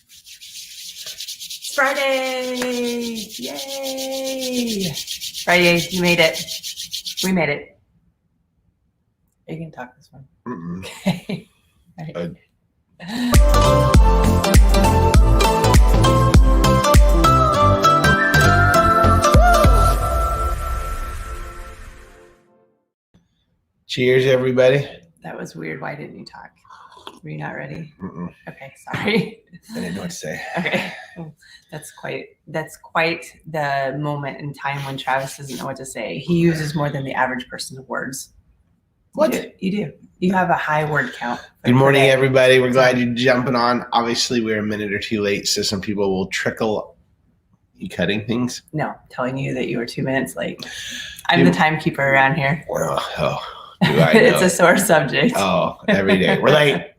It's Friday! Yay! Fri-Yay, you made it. We made it. Are you going to talk this one? Okay. Right. Cheers, everybody. That was weird. Why didn't you talk? Were you not ready? Okay, sorry. I didn't know what to say. Okay. That's quite the moment in time when Travis doesn't know what to say. He uses more than the average person of words. What? You do. You have a high word count. Good morning, everybody. We're glad you're jumping on. Obviously, we're a minute or two late, so some people will trickle. You cutting things? No, telling you that you were 2 minutes late. I'm the timekeeper around here. Well, do I know? It's a sore subject. Oh, every day. We're late.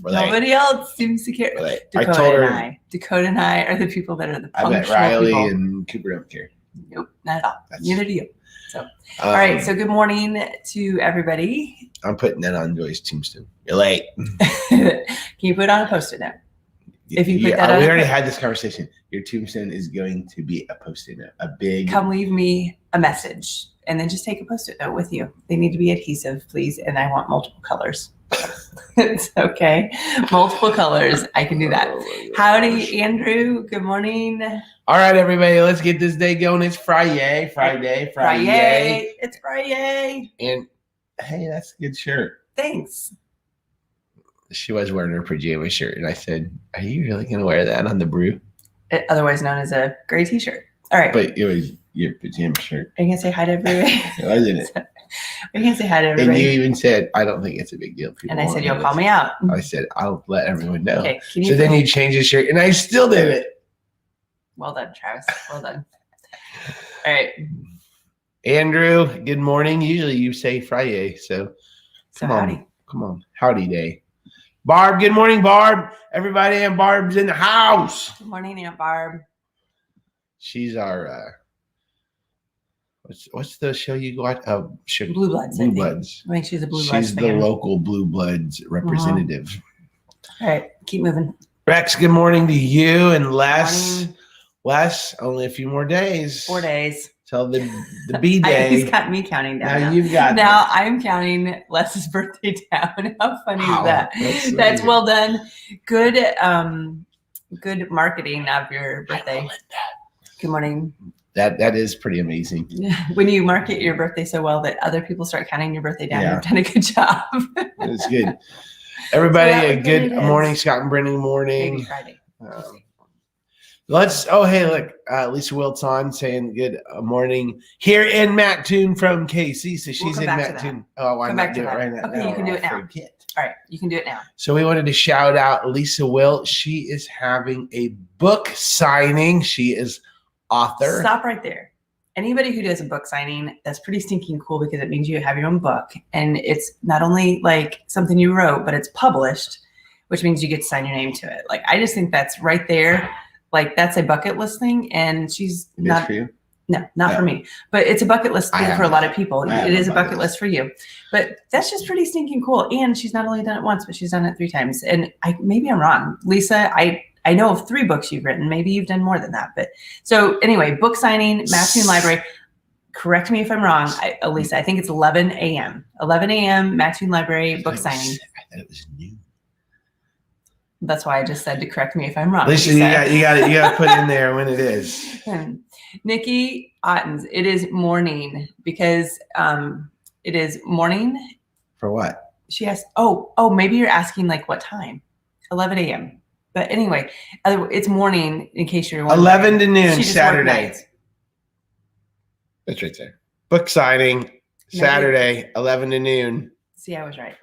Nobody else seems to care. Dakota and I are the people that are the punctual I bet Riley people. And Cooper don't care. Nope, not at all. Neither do you. So, all right. So, good morning to everybody. I'm putting that on Joy's tombstone. You're late. Can you put on a Post-it note? If you put that on, we already had this conversation. Your tombstone is going to be a Post-it note, a big. Come leave me a message, and then just take a Post-it note with you. They need to be adhesive, please, and I want multiple colors. It's okay. Multiple colors. I can do that. Howdy, Andrew. Good morning. All right, everybody. Let's get this day going. It's Fri-Yay. Friday. It's Fri-Yay. And hey, that's a good shirt. Thanks. She was wearing her pajama shirt, and I said, "Are you really going to wear that on the brew?" Otherwise known as a gray T-shirt. All right. But it was your pajama shirt. Are you going to say hi to everybody? Wasn't it? Are you going to say hi to everybody? And you even said, "I don't think it's a big deal." And I said, "You'll call me out." I said, "I'll let everyone know." Okay. So then you changed the shirt, and I still did it. Well done, Travis. Well done. All right. Andrew, good morning. Usually you say Fri-Yay, so howdy. Come on. Howdy day. Barb, good morning, Barb. Everybody, and Barb's in the house. Good morning, Aunt Barb. She's our what's the show you got? Blue Bloods. Blue Bloods. I think she's a Blue Bloods She's fan. the local Blue Bloods representative. All right, keep moving. Rex, good morning to you and Les. Les, only a few more days. 4 days. Till the B day. He's got me counting down. Now you've got. Now I'm counting Les's birthday down. How funny is that? That's well done. Good marketing of your birthday. Good morning. That is pretty amazing. When you market your birthday so well that other people start counting your birthday down, you've done a good job. It's good. Everybody, a good morning. Scott and Brendan, morning. Maybe Friday. Hey, look, Lisa Wilt's on saying good morning here in Mattoon from KC. So she's in Mattoon. Oh, why not do it right now? Okay, you can do it now. All right, you can do it now. So we wanted to shout out Lisa Wilt. She is having a book signing. She is author. Stop right there. Anybody who does a book signing, that's pretty stinking cool because it means you have your own book. And it's not only like something you wrote, but it's published, which means you get to sign your name to it. Like, I just think that's right there. Like, that's a bucket list thing. And she's not for you. No, not for me. But it's a bucket list thing for a lot of people. It is a bucket list for you. But that's just pretty stinking cool. And she's not only done it once, but she's done it 3 times. And maybe I'm wrong. Lisa, I know of 3 books you've written. Maybe you've done more than that. But so anyway, book signing, Mattoon Library. Correct me if I'm wrong, Lisa. I think it's 11 a.m. 11 a.m. Mattoon Library book signing. I thought it was new. That's why I just said to correct me if I'm wrong. Listen, you got to put in there when it is. Nikki Ottens, it is morning because it is morning. For what? She asked, maybe you're asking like what time? 11 a.m. But anyway, it's morning in case you're wondering. 11 to noon, Saturday. That's right there. Book signing, Saturday, 11 to noon. See, I was right.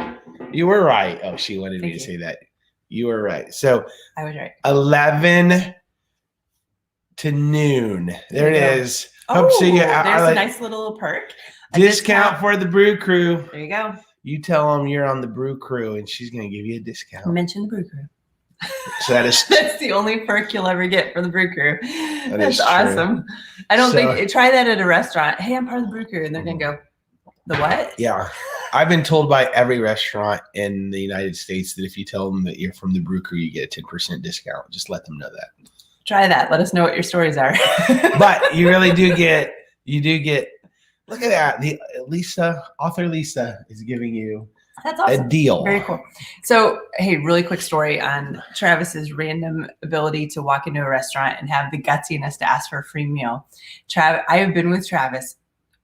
You were right. Oh, she wanted me to say that. You were right. So I was right. 11 to noon. There it is. Hope so. There's a nice little perk. Discount for the Brew Crew. There you go. You tell them you're on the Brew Crew, and she's going to give you a discount. Mention the Brew Crew. So that's the only perk you'll ever get for the Brew Crew. That's awesome. I don't think try that at a restaurant. Hey, I'm part of the Brew Crew, and they're going to go, the what? Yeah. I've been told by every restaurant in the United States that if you tell them that you're from the Brew Crew, you get a 10% discount. Just let them know that. Try that. Let us know what your stories are. But you really do get, look at that. Author Lisa is giving you That's awesome. a deal. Very cool. So, hey, really quick story on Travis's random ability to walk into a restaurant and have the gutsiness to ask for a free meal. I have been with Travis.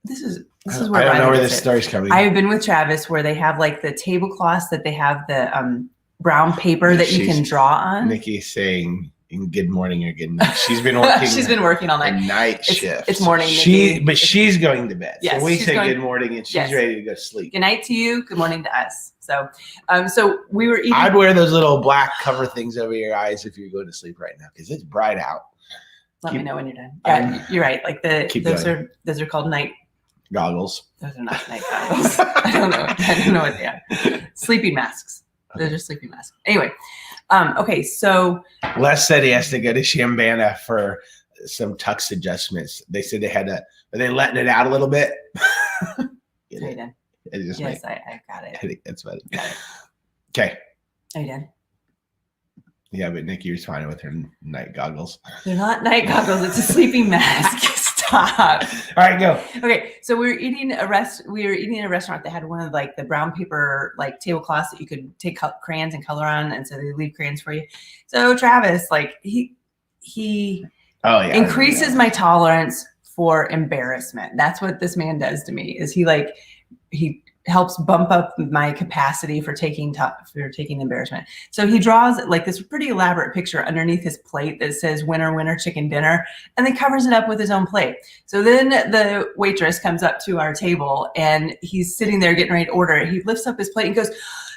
This is where I don't know where this story's coming. I have been with Travis where they have like the tablecloths that they have the brown paper that you can draw on. Nikki's saying good morning or good night. She's been working. She's been working all night. Night shift. It's morning. Nikki. She's going to bed. Yes, so we say good morning and she's ready to go to sleep. Good night to you. Good morning to us. So, so we were eating. I'd wear those little black cover things over your eyes if you're going to sleep right now because it's bright out. Let me know when you're done. Yeah, you're right. Like those are called night goggles. Those are not night goggles. I don't know what they are. Sleeping masks. Those are sleeping masks. Anyway, okay, so Les said he has to go to Shambana for some tux adjustments. They said they had to. Are they letting it out a little bit? Are you done? Yes, I got it. I think that's funny. Okay. Are you done? Yeah, but Nikki was fine with her night goggles. They're not night goggles. It's a sleeping mask. Stop. All right, go. Okay, so we were eating a restaurant that had one of like the brown paper like tablecloths that you could take crayons and color on, and so they leave crayons for you. So Travis, like he increases my tolerance for embarrassment. That's what this man does to me. Is he helps bump up my capacity for taking embarrassment. So he draws like this pretty elaborate picture underneath his plate that says "Winner, winner, chicken dinner," and then covers it up with his own plate. So then the waitress comes up to our table and he's sitting there getting ready to order. He lifts up his plate and goes,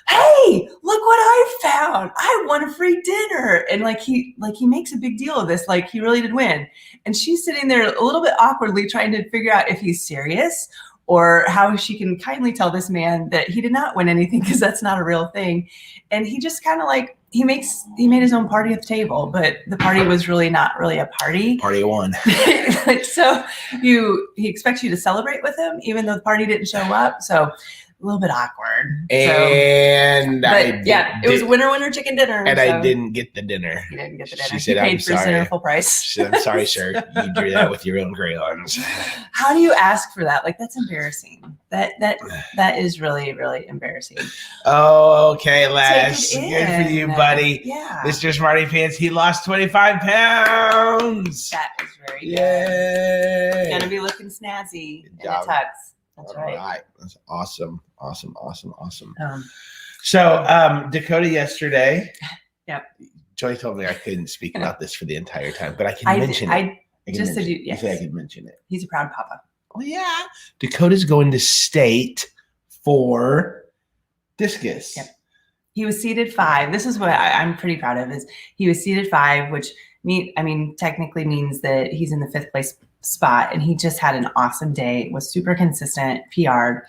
"Hey, look what I found! I won a free dinner!" And he makes a big deal of this, like he really did win. And she's sitting there a little bit awkwardly trying to figure out if he's serious or how she can kindly tell this man that he did not win anything because that's not a real thing. And he just kind of he made his own party at the table, but the party was really not really a party. Party of one. So he expects you to celebrate with him, even though the party didn't show up. So a little bit awkward. And it was winner, winner, chicken dinner. And I didn't get the dinner. He didn't get the dinner. She said, "I'm sorry." For dinner full price. She said, "I'm sorry, sir. You drew that with your own crayons." How do you ask for that? Like, that's embarrassing. That is really, really embarrassing. Oh, okay, Les. Good for you, buddy. Yeah. Mr. Smarty Pants, he lost 25 pounds. That is very good. Yay. Gonna be looking snazzy in the tux. That's right. All right. That's awesome. So Dakota yesterday. Yep. Joy told me I couldn't speak about this for the entire time, but I can mention it. You said I could mention it. He's a proud papa. Oh yeah. Dakota's going to state for discus. Yep. He was seeded 5. This is what I'm pretty proud of. Is he was seeded 5, which technically means that he's in the 5th place spot, and he just had an awesome day. Was super consistent, PR'd,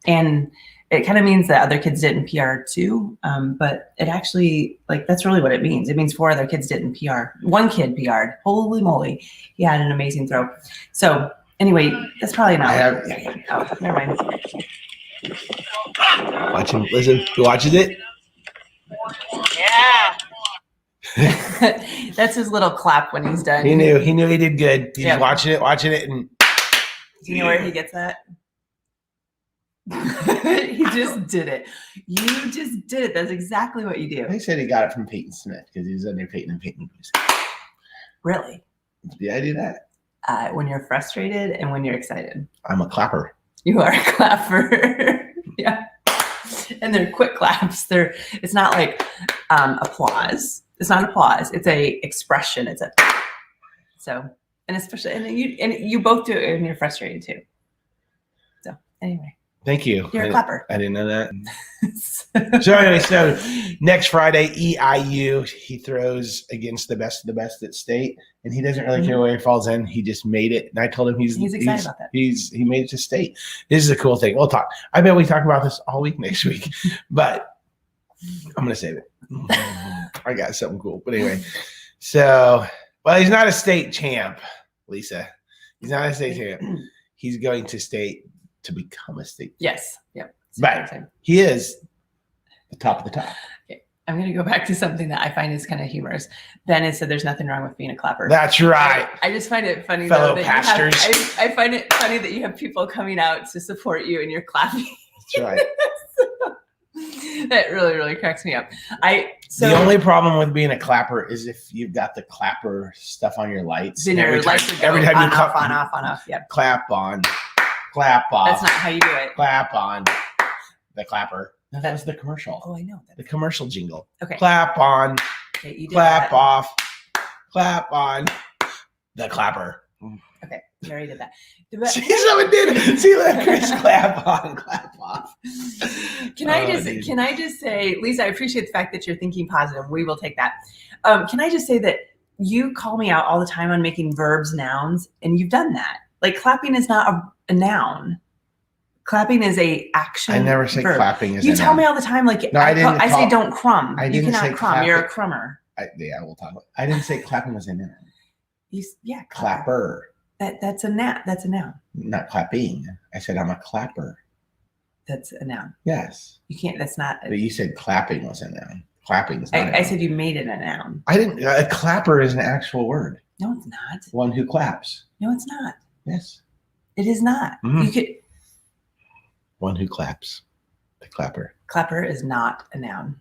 and it kind of means that other kids didn't PR too, but it actually, that's really what it means. It means 4 other kids didn't PR. 1 kid PR'd. Holy moly, he had an amazing throw. So anyway, that's probably not. Oh, never mind. Watch him. Listen, he watches it. Yeah. That's his little clap when he's done. He knew he did good. He's watching it, and do you know where he gets that? He just did it. You just did it. That's exactly what you do. He said he got it from Peyton Smith because he was under Peyton and Peyton. Really? Yeah, I do that. When you're frustrated and when you're excited. I'm a clapper. You are a clapper. Yeah. And they're quick claps. It's not like applause. It's not applause. It's a expression. It's and especially and you both do it when you're frustrated too. So anyway. Thank you. You're a clapper. I didn't know that. So anyway, next Friday, EIU, he throws against the best of the best at state, and he doesn't really care where he falls in. He just made it, and I told him he's excited about that. He made it to state. This is a cool thing. We'll talk. I bet we talk about this all week next week, but I'm gonna save it. I got something cool, but anyway. So, well, he's not a state champ, Lisa. He's not a state champ. He's going to state to become a state. Yes. Yep. But he is the top of the top. Okay. I'm going to go back to something that I find is kind of humorous. Ben has said there's nothing wrong with being a clapper. That's right. I just find it funny, fellow though, pastors. I find it funny that you have people coming out to support you and you're clapping. That's right. That really, really cracks me up. The only problem with being a clapper is if you've got the clapper stuff on your lights. Then your lights would go every time on, you clap, on, off. Yep. Clap on, clap off. That's not how you do it. Clap on, the clapper. No, that was the commercial. Oh, I know. The commercial jingle. Okay. Clap on, okay, you did clap that. off, clap on, the clapper. Okay, you already did that. See someone did. See that Chris clap on, clap off. Can I just say, Lisa, I appreciate the fact that you're thinking positive. We will take that. Can I just say that you call me out all the time on making verbs nouns, and you've done that. Like clapping is not a noun. Clapping is a action. I never say verb. clapping is. You tell me all the time, like no, I say don't crumb. I you didn't cannot say crumb. clapping. You're a crummer. Yeah, we'll talk about. I didn't say clapping was a noun. Yeah, clapper. That's a noun. That's a noun. Not clapping. I said I'm a clapper. That's a noun. Yes. You can't. That's not. But you said clapping was a noun. Clapping is not a noun. I said you made it a noun. I didn't. A clapper is an actual word. No, it's not. One who claps. No, it's not. Yes. It is not. Mm-hmm. You could. One who claps. The clapper. Clapper is not a noun.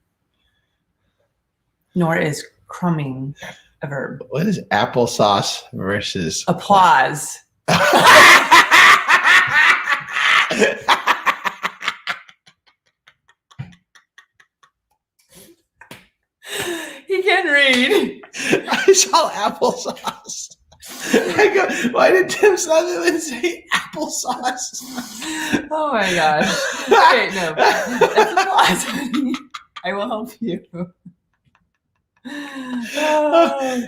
Nor is crumbing a verb. What is applesauce versus applause? He can read. I saw applesauce. I go, why did Tim Sutherland say applesauce? Oh my gosh. Okay, no. That's applause, honey. I will help you. Oh,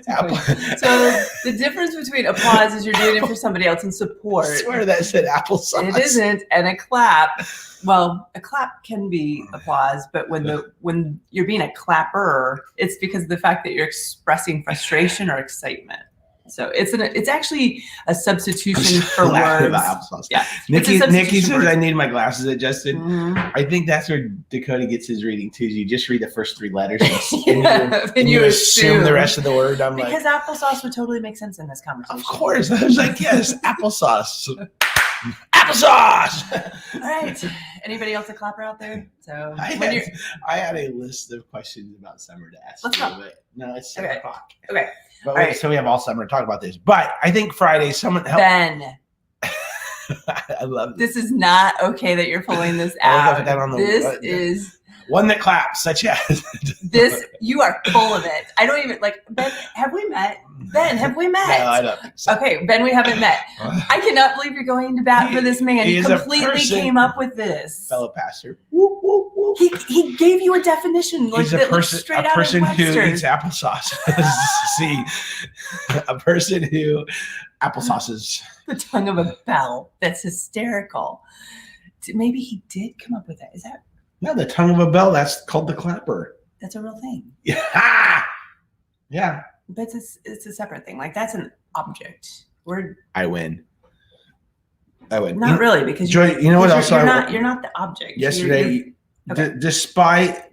so the difference between applause is you're doing it for somebody else and support. I swear that said applesauce. It isn't. And a clap, well, a clap can be applause, but when you're being a clapper, it's because of the fact that you're expressing frustration or excitement. So it's actually a substitution for words. Yeah. Nikki says I need my glasses adjusted. Mm-hmm. I think that's where Dakota gets his reading too. You just read the first three letters and you assume the rest of the word. Because applesauce would totally make sense in this conversation. Of course. I was like, yes, applesauce. Applesauce. All right. Anybody else a clapper out there? So I had a list of questions about summer to ask. Let's go. No, it's 7 o'clock. Okay. But right. So we have all summer to talk about this. But I think Friday, someone help. Ben. I love this. This is not okay that you're pulling this out. This is one that claps, such as this. You are full of it. I don't even like Ben. Have we met? Ben, have we met? No, I don't think so. Okay, Ben, we haven't met. I cannot believe you're going to bat for this man. He completely came up with this. Fellow pastor. Whoop, whoop, whoop. He gave you a definition. Like, he's a person who eats applesauce. See, a person who applesauces. The tongue of a bell. That's hysterical. Maybe he did come up with that. Is that? No, the tongue of a bell. That's called the clapper. That's a real thing. Yeah. Yeah. But it's a separate thing. Like that's an object. I win. Not really, because Joy, you know what else? You're not the object. Yesterday, okay. despite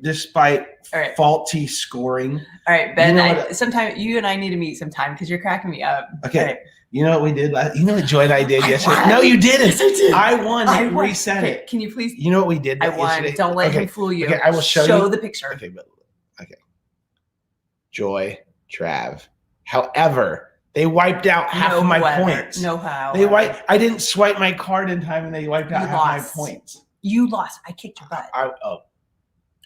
right. Faulty scoring. All right, Ben. Sometime you and I need to meet sometime because you're cracking me up. Okay. Right. You know what we did? You know what Joy and I did yesterday? No, you didn't. Yes, I did. I won. I reset it. Can you please? You know what we did? I won. Yesterday? Don't let him fool you. Okay, I will show you the picture. Okay. Joy, Trav. However, they wiped out half of my points. No how. I didn't swipe my card in time, and they wiped out half my points. You lost. I kicked your butt.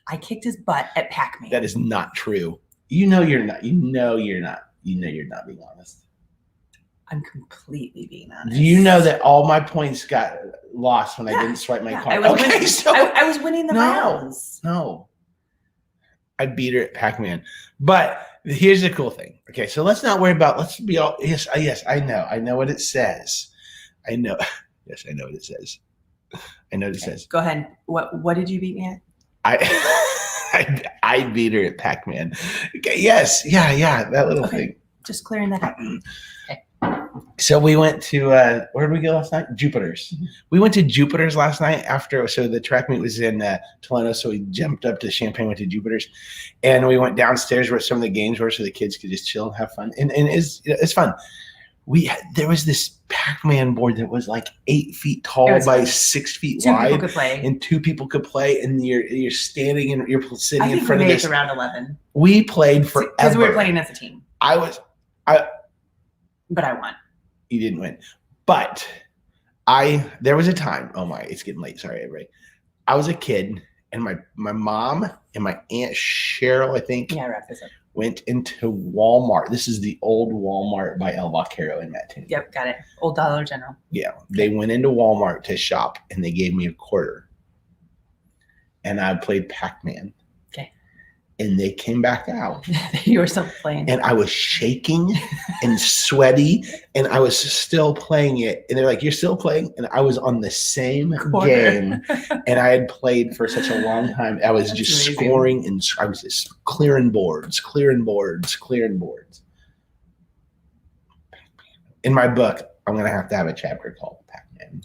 I kicked his butt at Pac-Man. That is not true. You know you're not. You know you're not being honest. I'm completely being honest. Do you know that all my points got lost when I didn't swipe my card? I was winning the rounds. No. I beat her at Pac-Man. But here's the cool thing. Okay, so let's not worry about, let's be all, yes, I know. I know what it says. I know. Yes, I know what it says. I know what it says. Go ahead. What did you beat me at? I beat her at Pac-Man. Okay, yes. Yeah, that little thing. Just clearing that up. Okay. So we went to where did we go last night? Jupiter's. Mm-hmm. We went to Jupiter's last night after. So the track meet was in Toledo, so we jumped up to Champaign, went to Jupiter's, and we went downstairs where some of the games were, so the kids could just chill and have fun. And it's fun. There was this Pac-Man board that was like 8 feet tall by 6 feet wide. 2 people could play, and 2 people could play. And you're standing and you're sitting in front of this. I think we made it to round 11. We played forever because we were playing as a team. But I won. You didn't win. But there was a time, it's getting late. Sorry, everybody. I was a kid, and my mom and my Aunt Cheryl, I think, wrap this up, went into Walmart. This is the old Walmart by El Vaquero in Mattoon. Yep, got it. Old Dollar General. Yeah. They went into Walmart to shop, and they gave me a quarter. And I played Pac-Man. Okay. And they came back out. You were still playing. And I was shaking and sweaty, and I was still playing it. And they're like, "You're still playing?" And I was on the same game, and I had played for such a long time. I was just amazing. Scoring, and I was just clearing boards. In my book, I'm going to have a chapter called Pac-Man.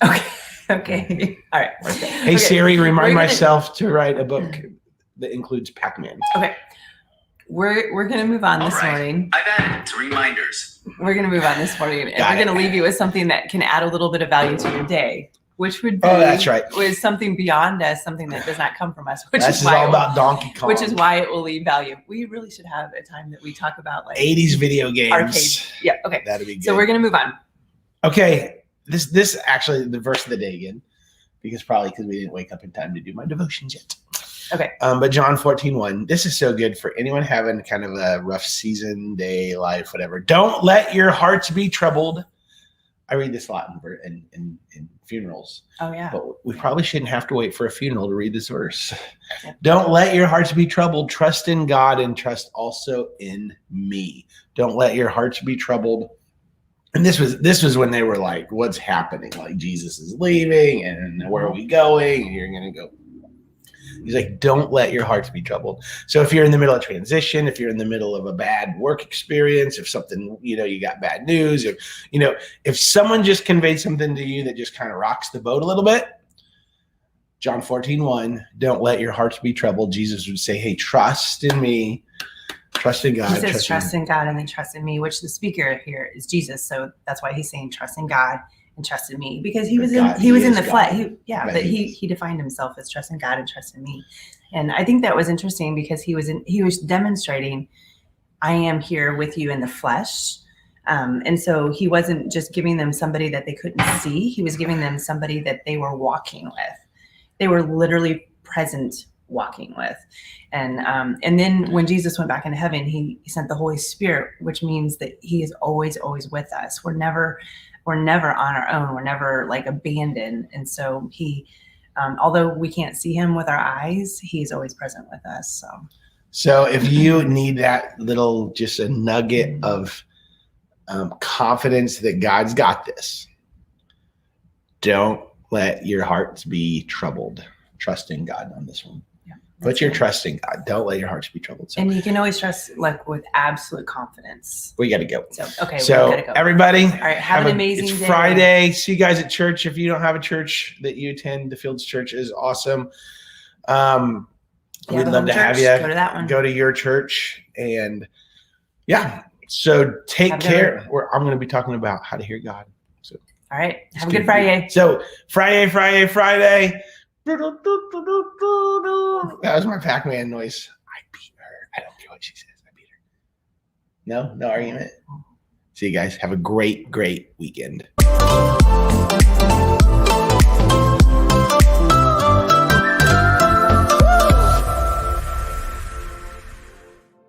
Okay. All right. Hey, Siri, remind myself to write a book that includes Pac-Man. Okay. We're going to move on this morning. I've added to reminders. We're going to move on this morning. And we're going to leave you with something that can add a little bit of value to your day, which would be that's right. Was something beyond us, something that does not come from us. Which is all about Donkey Kong. Which is why it will leave value. We really should have a time that we talk about like 80s video games. Arcades. Yeah, okay. That'd be good. So we're going to move on. Okay. This actually the verse of the day again, because we didn't wake up in time to do my devotions yet. Okay. But John 14:1. This is so good for anyone having kind of a rough season, day, life, whatever. Don't let your hearts be troubled. I read this a lot in funerals. Oh, yeah. But we probably shouldn't have to wait for a funeral to read this verse. Yep. Don't let your hearts be troubled. Trust in God and trust also in me. Don't let your hearts be troubled. And this was when they were like, what's happening? Like, Jesus is leaving, and where are we going? And you're going to go. He's like, don't let your hearts be troubled. So if you're in the middle of transition, if you're in the middle of a bad work experience, if something, you got bad news, if someone just conveyed something to you that just kind of rocks the boat a little bit, John 14:1, don't let your hearts be troubled. Jesus would say, hey, trust in me, trust in God. He says trust in God and then trust in me, which the speaker here is Jesus. So that's why he's saying trust in God and trust in me, because he was in the flesh. He defined himself as trust in God and trust in me. And I think that was interesting because he was demonstrating, I am here with you in the flesh. And so he wasn't just giving them somebody that they couldn't see. He was giving them somebody that they were walking with. They were literally present walking with. And then when Jesus went back into heaven, he sent the Holy Spirit, which means that he is always, always with us. We're never on our own. We're never like abandoned. And so he, although we can't see him with our eyes, he's always present with us. So if you need that little, just a nugget of confidence that God's got this, don't let your hearts be troubled. Trust in God on this one. Put your trust in God. Don't let your hearts be troubled. So, and you can always trust like with absolute confidence. We got to go. So, okay. So we gotta go. Everybody, all right. Have an amazing day. It's day. Friday. See you guys at church. If you don't have a church that you attend, the Fields Church is awesome. We'd love to have you. Go to that one. Go to your church. And yeah. So take care. I'm going to be talking about how to hear God. So, all right. Have a good Fri-Yay. So Friday. That was my Pac-Man noise. I beat her. I don't care what she says. I beat her. No argument. See you guys. Have a great weekend.